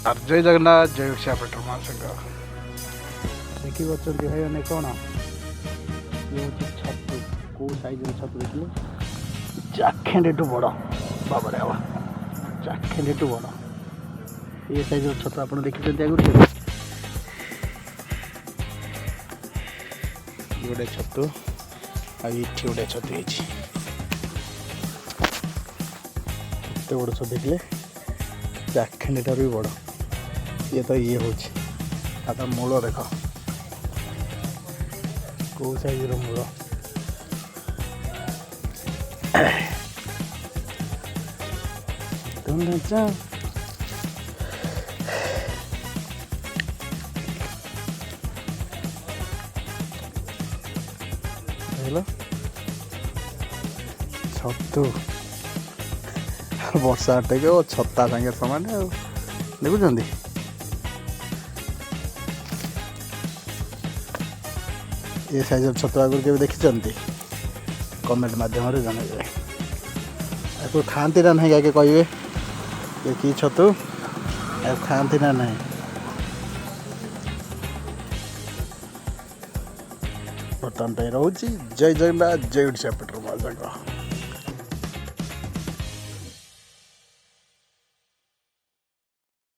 और जय जगन्नाथ जय ओडिशा पेट्रोल महासंघ देखी पार्टी भाई मैंने कौन ये हूँ छतु कौ सैज छतु देखिए चाखेंडे बड़ बाबा बाबा चाखेंडे बड़ ये सैज छतु आप देखते आगे गोटे छतु आई गोटे छतु होते बड़ छतु देखिले चाखेंडे भी बड़ ये तो ये हूँ मूल देख कौ सैज मूल छतु वर्षा टेक छता सागे समान देखुं ये साइज छतु आगुरी के देखी कमेंट मध्यम जनइबे आपको खाती ना नहीं आगे कहे ये कि छतु खाती ना नहीं बर्तमान रोचे जय जगन्नाथ जय ओडिशा पेट्रोल महासंघ।